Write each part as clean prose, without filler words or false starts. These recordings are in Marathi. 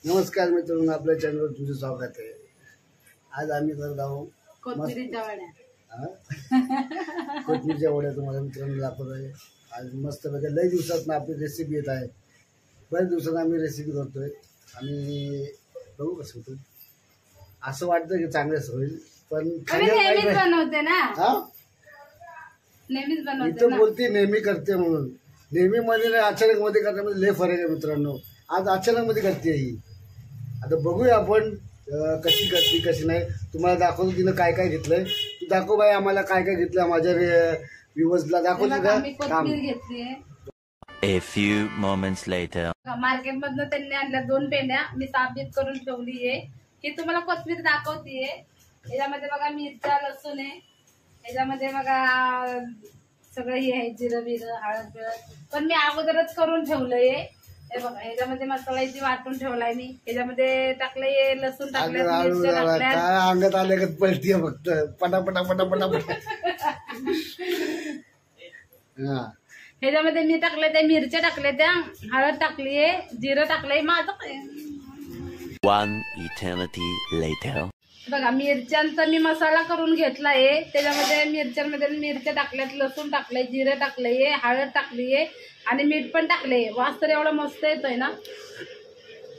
नमस्कार मित्रांनो, आपल्या चॅनलवर तुझं स्वागत आहे। आज आम्ही करत आहोत कोथिंबीरच्या वड्या। कोथिंबीरच्या वड्या तुम्हाला मित्रांनो दाखवत आहे। आज मस्त पैकी लई दिवसात आपली रेसिपी येत आहे। बऱ्याच दिवसांनी आम्ही रेसिपी करतोय आणि बघू कसं होतं। असं वाटतं की चांगलंच होईल, पण नेहमीच बनवते ना। नेहमीच बनवते ना, इथं बोलते नेहमी करते म्हणून। नेहमी मध्ये अचानक मध्ये करण्यामध्ये लय फरक आहे मित्रांनो। आज अचानक मध्ये करते ही। आता बघूया आपण कशी करते कशी नाही। तुम्हाला दाखवतो तिनं काय काय घेतलंय। तू दाखव बाई आम्हाला काय काय घेतलं। माझ्या व्ह्यूअर्सला दाखवतो का? कोथिंबीर घेतली। A few moments later. Market मधनं त्यांनी आणल्या 2 पेंड्या मी साफ करून ठेवली आहे। ही तुम्हाला कोथिंबीर दाखवतीये। याच्यामध्ये बघा मिरच्या लसूण आहे। याच्यामध्ये बघा सगळं हे आहे, जिरं बिरं हळद बिळद, पण मी अगोदरच करून ठेवलंय। हे बघा ह्याच्यामध्ये मसाल्याची वाटून ठेवलाय मी। ह्याच्यामध्ये टाकलंय लसूण टाकलंय, मिरच्या टाकल्या। अंगात आले का पलटी फक्त पटापटा पटापटा पटा। ह्याच्यामध्ये मी टाकले त्या मिरच्या टाकल्या, त्या हळद टाकलीये, जिरं टाकलंय। माझं काय One eternity later. बघा मिरच्यांचा मी मसाला करून घेतलाय। त्याच्यामध्ये मिरच्यांमध्ये मिरच्या टाकल्यात, लसूण टाकलंय, जिरं टाकलंय, हळद टाकलीये आणि मीठ पण टाकलंय। वास तर एवढा मस्त येतोय ना।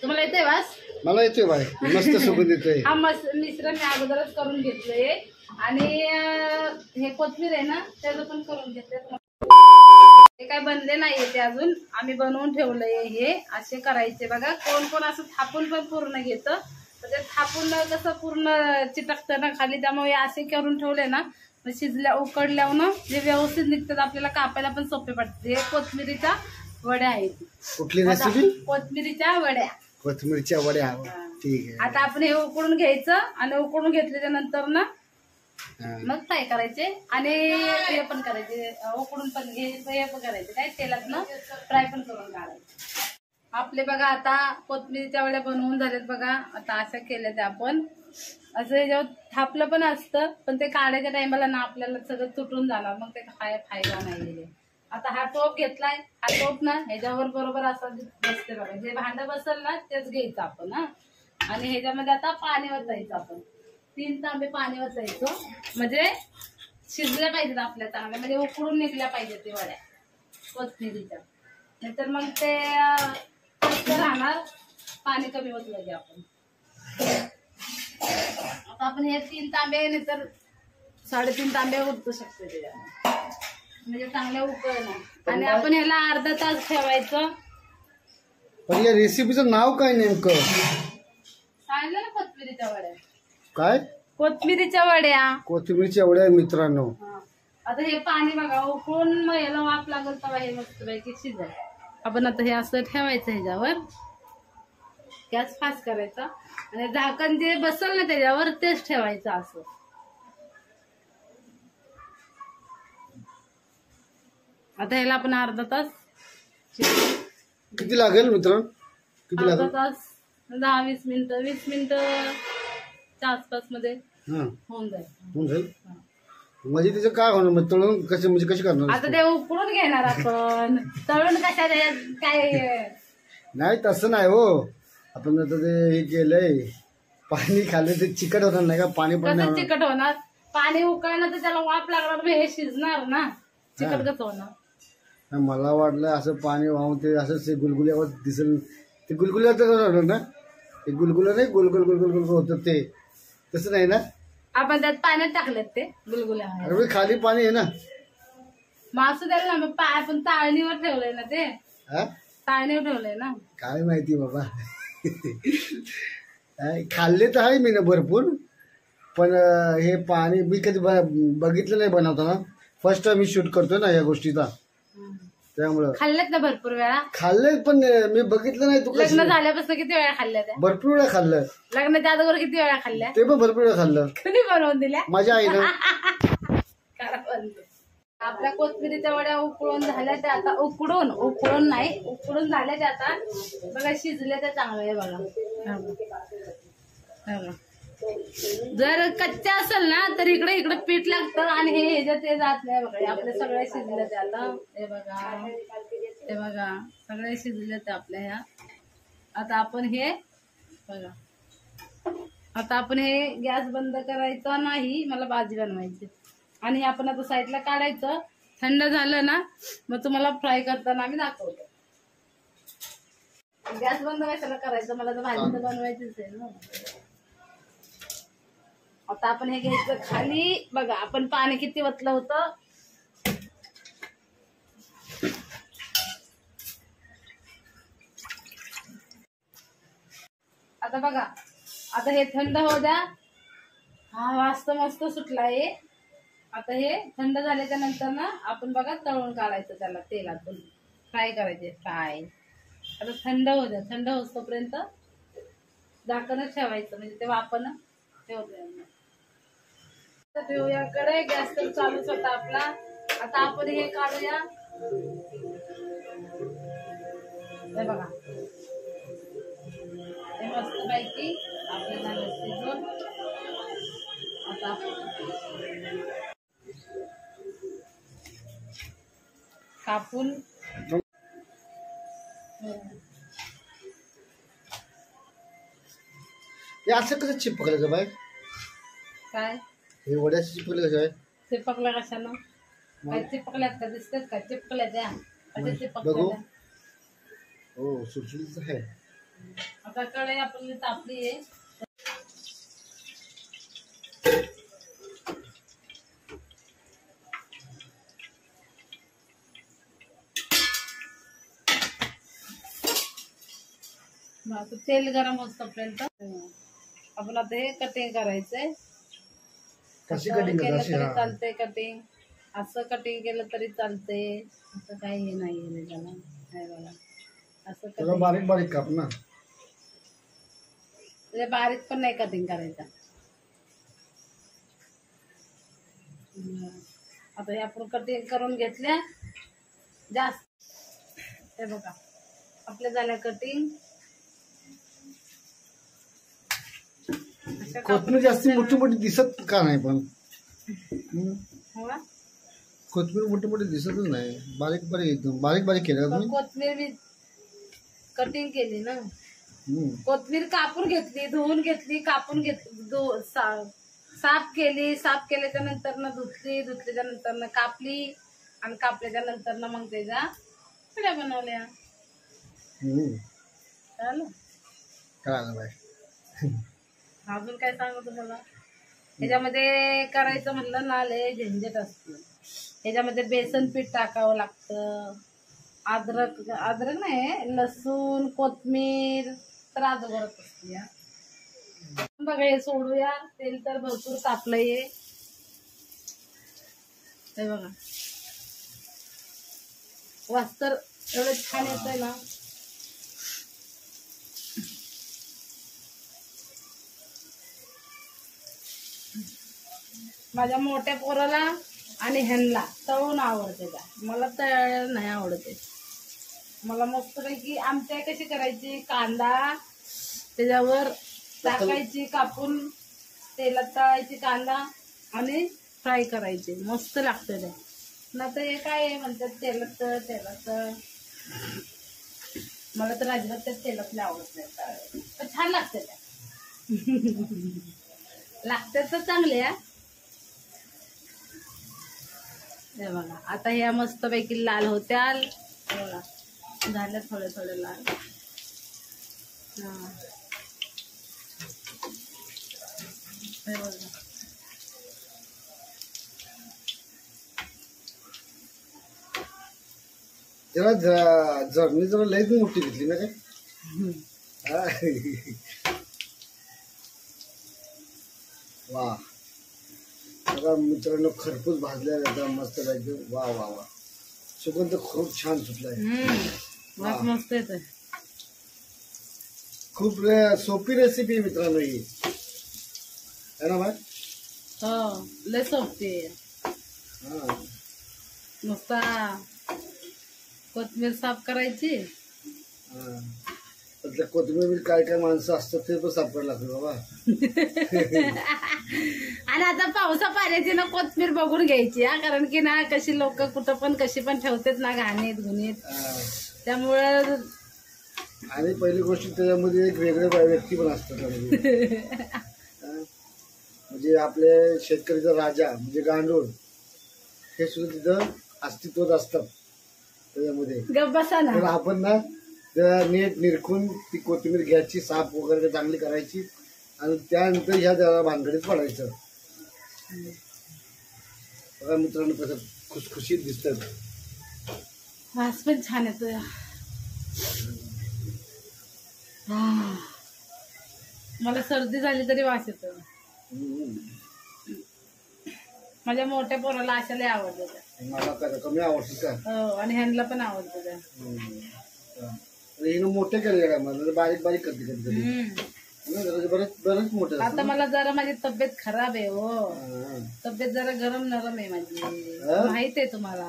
तुम्हाला येतोय वास? मला येतोय बाय, मस्त सुगंध येतोय। हा मिश्रण मी अगोदरच करून घेतलंय आणि हे कोथिंबीर आहे ना त्याचं पण करून घेतलंय। हे काय बनले नाहीये ते अजून, आम्ही बनवून ठेवलंय। हे असे करायचे बघा। कोण कोण असं थापून पण पूर्ण घेतं, ते थापून कसं पूर्ण चिटकतं ना खाली, त्यामुळे असे करून ठेवले ना शिजल्या उकडल्यावर ना जे व्यवस्थित निघतात, आपल्याला कापायला पण सोपे पडते। हे कोथिंबीरीच्या वड्या आहेत। कुठली रेसिपी? कोथिंबीरीच्या वड्या। कोथिंबीरच्या वड्या, ठीक आहे। आता आपण हे उकडून घ्यायचं आणि उकडून घेतल्याच्या नंतर ना मग फ्राय करायचे आणि हे पण करायचे, उकडून पण हे पण करायचे, काय तेलात ना फ्राय पण करून काढायचे। आपले बघा आता कोथिंबीरच्या वड्या बनवून झालेत बघा। आता अशा केल्या त्या आपण असं ह्याच्यावर थापलं पण असतं, पण ते काढायच्या टायमाला ना आपल्याला सगळं तुटून जाणार, मग ते फायदा नाही। आता हा टोप घेतलाय, हा टोप ना ह्याच्यावर बरोबर असं बसते बघा। जे भांडं बसेल ना तेच घ्यायचं आपण हा। आणि ह्याच्यामध्ये आता पाणी वतायचं आपण, 3 तांबे पाणी वतायचं, म्हणजे शिजल्या पाहिजेत आपल्या चांगल्या, म्हणजे उकडून निघल्या पाहिजेत ते वड्या कोथिंबीरीच्या। नाहीतर मग ते राहणार, पाणी कमी ओतलं की आपण। आता आपण हे 3 तांबे नाही तर 3.5 तांबे ओतू शकतो त्याच्यात, म्हणजे चांगल्या उकळणार। आणि आपण ह्याला अर्धा तास ठेवायचं। पण या रेसिपीचं नाव काय नेमकं? सांगितलं ना, कोथिंबीरीच्या वड्या। काय? कोथिंबीरीच्या वड्या। कोथिंबीरच्या वड्या मित्रांनो। आता हे पाणी बघा उकळून मग याला वाफ लागल तेव्हा हे मस्तपैकी शिजेल। आपण आता हे असं ठेवायचं, ह्याच्यावर गॅस फास्ट करायचा आणि झाकण जे बसल ना त्याच्यावर तेच ठेवायचं असं। आता ह्याला आपण अर्धा तास, किती लागेल मित्रांनो? किती लागेल? अर्धा तास 10-20 मिनिटं, 20 मिनिटच्या आसपास मध्ये होऊन जाईल। होऊन जाईल म्हणजे तिचं काय होणार? मग तळून कसे, म्हणजे कशी करणार? आता ते उकळून घेणार आपण, तळून कशा काय नाही तसं नाही हो। आपण आता ते हे केलंय, पाणी खाल्लं ते चिकट होणार नाही का? पाणी पण कसं चिकट होणार? पाणी उकळलं तर त्याला वाफ लागणार, हे शिजणार ना, चिकट कसं होणार? मला वाटलं असं पाणी वाहून ते असं गुलगुल्यावर दिसेल, ते गुलगुल्यावर होणार ना, ते गुलगुला नाही, गोलगोल गोलगोल गोलगोल होतं ते, तसं नाही ना? आपण त्यात पाण्यात टाकलेत ते गुलगुल्या, अरे खाली पाणी आहे ना। मासू द्यायला ना, आपण चाळणीवर ठेवलंय ना, ते चाळणीवर ठेवलंय ना। काय माहिती बाबा। खाल्ले तर आहे मी ना भरपूर, पण हे पाणी मी कधी बघितलं नाही बनवताना। फर्स्ट टाइम मी शूट करतोय ना या गोष्टीचा, त्यामुळं। खाल्लेत ना भरपूर वेळा? खाल्ले पण मी बघितलं नाही। तू लग्न झाल्यापासून किती वेळा खाल्ल्या त्या? भरपूर वेळा खाल्लं। लग्नाच्या अगोदर किती वेळा खाल्ल्या? ते पण भरपूर वेळा खाल्लं। कुणी बनवून दिल्या? माझ्या आईनं। आपल्या कोथिंबीरीच्या वड्या उकळून झाल्या त्या आता, उकळून नाही, उकळून झाल्या त्या आता बघा, शिजल्या त्या चांगल्या आहे बघा। जर कच्च्या असेल ना तर इकडे पीठ लागतं आणि हे ह्याच्यात ते जात नाही बघा। आपल्या सगळ्या शिजल्या त्या आता, हे बघा सगळे शिजले ते आपल्या ह्या। आता आपण हे बघा आता आपण हे गॅस बंद करायचा नाही, मला भाजी बनवायची. आणि हे आपण आता साईडला काढायचं. थंड झालं ना मग तुम्हाला फ्राय करताना आम्ही दाखवतो. गॅस बंद कशाला करायचं, मला तर भाजी तर बनवायचीच आहे ना. आता आपण हे घ्यायचं खाली. बघा आपण पाणी किती वतलं होतं. आता बघा आता हे थंड होऊ द्या. हा वास तर मस्त सुटलाय. आता हे थंड झाल्याच्या नंतर ना आपण बघा तळून काढायचं, त्याला तेलातून फ्राय करायचे. फ्राय आता थंड होऊ द्या. थंड होतोपर्यंत झाकणच ठेवायचं, म्हणजे ते वाफन ठेवूया. ठेवूयाकडे गॅस तर चालूच होता आपला. आता आपण हे काढूया. हे बघा हे मस्त पैकी आपल्याला शिजवून आता कापून हे असं कसं चिपकलं का बाय? काय हे वड्याचं चिपकलं कसं आहे? चिपकल्या कशानं? काय चिपकल्यात का? दिसतात का चिपकल्या त्या? अशा बघू. चिपकल्या. हो सुटसुटीच आहे. आता कढई आपली तापली आहे. आता तेल गरम होतपर्यंत आपण आता हे कटिंग करायचंय. कशी असं कटिंग केलं करायची? तरी हा. चालतंय कटिंग, असं कटिंग केलं तरी चालतंय. असं काही हे नाहीये त्याला. हे बघा असं त्याला कटिंग बारीक बारीक काप ना. म्हणजे बारीक पण नाही कटिंग करायचा. आता हे आपण कटिंग करून घेतल्या जास्त. हे बघा आपल्या झाल्या कटिंग. कोथमीर जास्त मोठी मोठी दिसत का नाही पण? कोथमीर मोठी मोठी दिसतच नाही. बारीक बारीक एकदम बारीक बारीक केलं का तुम्ही? कोथमीर मी कटिंग केली ना. हम्म. कोथमीर कापून घेतली, धुवून घेतली, कापून घेतली, साफ केली. साफ केल्याच्या नंतर ना धुतली, धुतल्याच्या नंतर ना कापली आणि कापल्याच्या नंतर ना मग त्याच्या पुड्या बनवल्या. कळलं? कळालं बाय. अजून काय सांगू तुम्हाला? ह्याच्यामध्ये करायचं म्हणलं ना लय झंझट असते. ह्याच्यामध्ये बेसन पीठ टाकावं लागतं. अद्रक नाही, लसूण, कोथमीर तर अगोदरच असते. बघा हे सोडूया. तेल तर भरपूर तापलंय. हे बघा वास तर एवढं छान येतंय ना. माझ्या मोठ्या पोराला आणि ह्यांना तळून आवडते का, मला तळायला नाही आवडते. मला मस्तपैकी आमच्या कशी करायची, कांदा त्याच्यावर टाकायची कापून, तेलात तळायची कांदा आणि फ्राय करायची. मस्त लागतं ते. ना तर हे काय आहे म्हणतात तेलात तळ. मला तर अजिबात त्या तेलातले आवडत नाही तळायला, पण छान लागते त्या. लागते तर चांगले. हे बघा आता ह्या मस्तपैकी लाल होत्या. बघा झाल्या थोडे थोडे लाल. हा हे बघा त्याला जर्नी जरा लईच मोठी घेतली ना काय? वा बघा मित्रांनो, खरपूस भाजल्या जातात मस्त पाहिजे. वा वा वा, सुगंध खूप छान सुटलाय. वास मस्त येतोय. खूप सोपी रेसिपी मित्रांनो ही, है ना बाय? हो लय सोपी. हा नुसता कोथमीर साफ करायची. हा. पण त्या कोथिंबीर काय काय माणसं असतात ते पण सापडायला लागतं बाबा. आणि आता पावसा पाण्याची ना कोथमीर बघून घ्यायची. हा कारण की ना कशी लोक कुठं पण कशी पण ठेवतात ना घाणीत गुणीत. त्यामुळं आणि पहिली गोष्ट त्याच्यामध्ये एक वेगळे व्यक्ती पण असतात त्यामध्ये. म्हणजे आपले शेतकरीचा राजा म्हणजे गांडूळ हे सुद्धा तिथं अस्तित्वात असतात त्याच्यामध्ये. तर आपण ना त्याला नीट निरखून ती कोथिंबीर घ्यायची, साफ वगैरे चांगली करायची आणि त्यानंतर ह्या त्याला भानगडीत पडायचं. बघा मित्रांनो कसं खुसखुशीत दिसतं. वास पण छान येतो. मला सर्दी झाली तरी वास येतो. माझ्या मोठ्या पोराला अशा लय आवडतं. मला काय कमी आवडतं का? हो, आणि ह्यांना पण आवडतं. हिनं मोठे केले मला बारीक बारीक करते कधी कधी बरंच मोठं. आता मला जरा माझी तब्येत खराब आहे हो. तब्येत जरा गरम नरम आहे माझी, माहित आहे तुम्हाला.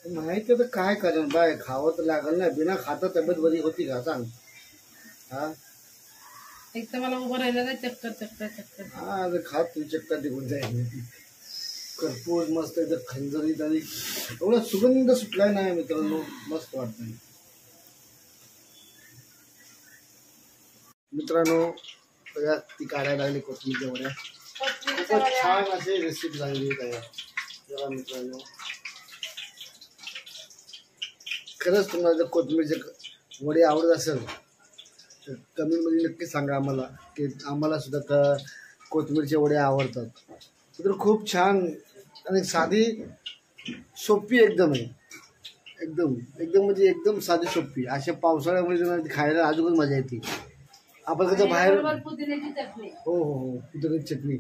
माहिती तर काय करेल बाय, खावं तर लागल ना. बिना खाता तब्येत बरी होती का सांग? हा एक तर मला उभं राहिलं ना चक्कर चक्कर चक्कर. हा खात तू चक्कर निघून जाईल. कर्पूर मस्त एकदम खंजरीत आणि एवढा सुगंध सुटलाय ना मित्रांनो, मस्त वाटत. मित्रांनो ती काढायला लागली कोथिंबीरच्या वड्या. खूपच छान असे रेसिपी झालेली आहे मित्रांनो. खरंच तुम्हाला जर कोथिंबीरचे वडे आवडत असेल तर कमेंटमध्ये नक्की सांगा आम्हाला, की आम्हाला सुद्धा कोथिंबीरचे वडे आवडतात. तर खूप छान आणि साधी सोपी एकदम आहे. एकदम एकदम म्हणजे एकदम साधी सोपी. अशा पावसाळ्यामध्ये खायला अजूनच मजा येते. आपण कसं बाहेर पुदिन्याची चटणी. हो हो हो पुदिन्याची चटणी.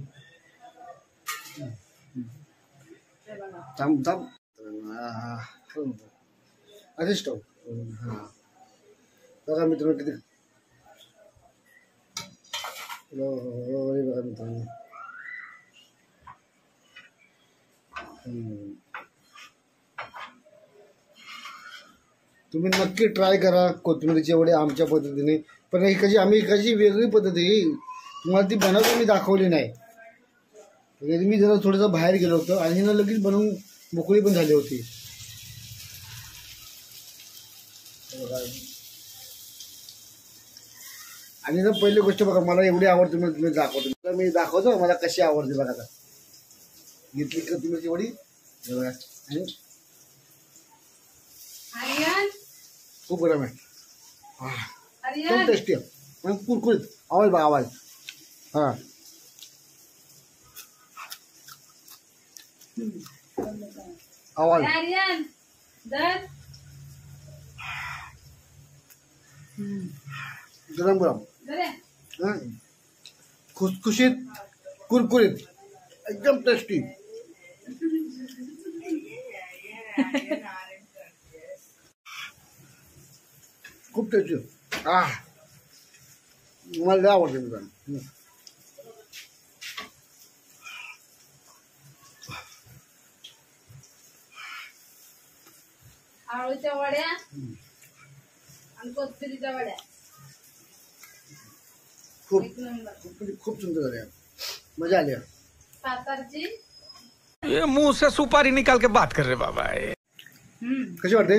थांब थांब असे स्टॉप. हां बघा मित्रांनो किती बघा मित्रांनो. तुम्ही नक्की ट्राय करा कोथिंबीरचे वडे आमच्या पद्धतीने. पण आम्ही कशी वेगळी पद्धत आहे तुम्हाला ती बनवून मी दाखवली नाही. मी जरा थोडंसं बाहेर गेलो होतो आणि ना लगेच बनवून मोकळी पण झाली होती. आणि ना पहिली गोष्ट बघा मला एवढी आवडते मी तुम्ही दाखवतो. मी दाखवतो मला कशी आवडते बघा. आता घेतली कोथिंबीरची वडी खूप गरम आहे. एकदम टेस्टी आहे कुरकुरीत. आवाज बघा आवाज. हा आवाज गरम गरम खुसखुशीत कुरकुरीत एकदम टेस्टी. खूप टेस्टी. मला लय आवडते मित्रांनो. आळूच्या वड्या आणि कोथिंबीरच्या वड्या खूप एक नंबर. खूप सुंदर झाले. मजा आली. सातारची ये मुंह से सुपारी निकाल के बात कर रहे बाबा. कशी वाटते?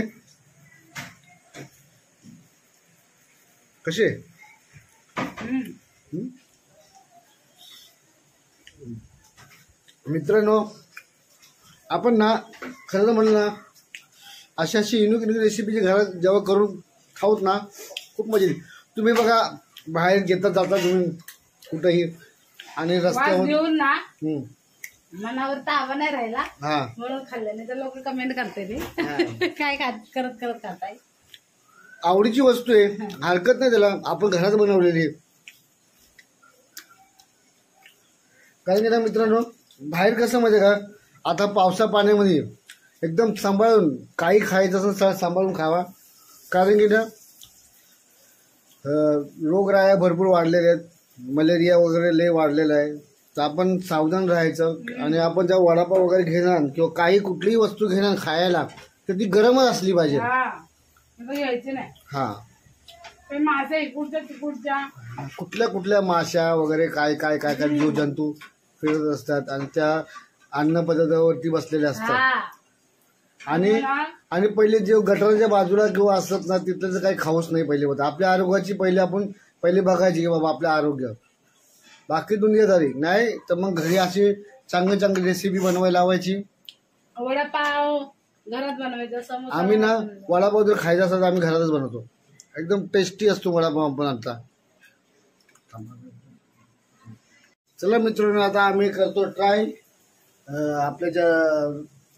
कशी मित्रांनो आपण ना खरं तर म्हणलं ना अशी युनिक रेसिपीची घरात जेव्हा करून खाऊत ना खूप मजा येईल. तुम्ही बघा बाहेर घेता जाता तुम्ही कुठंही आणि रस्त्यावर घेऊन ना मनावर तावा नाही राहिला म्हणून खाल्लं. नाही तर लोक कमेंट करते काय करत करत खाताय. आवडीची वस्तू आहे हरकत नाही त्याला. आपण घरात बनवलेली. कारण की ना मित्रांनो बाहेर कसं माहिती का आता पावसा पाण्यामध्ये एकदम सांभाळून काही खायचं असं सांभाळून खावा. कारण की ना रोगराया भरपूर वाढलेल्या आहेत. मलेरिया वगैरे लय वाढलेला आहे. तर आपण सावधान राहायचं. आणि आपण जेव्हा वडापाव वगैरे घेणार किंवा काही कुठलीही वस्तू घेणार खायला तर ती गरमच असली पाहिजे. यायचे नाही. हा मासे इकडच्या तिकडच्या कुठल्या कुठल्या माशा वगैरे काय काय काय काय जीवजंतू फिरत असतात आणि त्या अन्न पदार्थावरती बसलेले असतात. आणि आणि पहिले जे गटाराच्या बाजूला किंवा असतात ना तिथलं काही खाऊच नाही पहिले होतं. आपल्या आरोग्याची पहिले बघायची की बाबा आपलं आरोग्य, बाकी दुनियादारी नाही. तर मग घरी अशी चांगली चांगली रेसिपी बनवायला लावायची. वडापाव घरात बनवायचा, समोसा आम्ही ना वडापाव जर खायचा असला तर आम्ही घरातच बनवतो. एकदम टेस्टी असतो वडापाव पण आता. चला मित्रांनो, आता आम्ही करतो ट्राय. आपल्या ज्या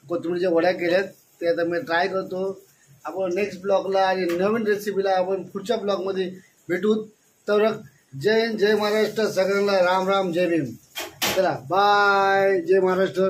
कोथिंबीरच्या वड्या केल्यात ते आता मी ट्राय करतो. आपण नेक्स्ट ब्लॉगला आणि नवीन रेसिपीला आपण पुढच्या ब्लॉगमध्ये भेटू. तर जय हिंद, जय महाराष्ट्र, सगळ्यांना राम राम, जय भीम. चला बाय, जय महाराष्ट्र.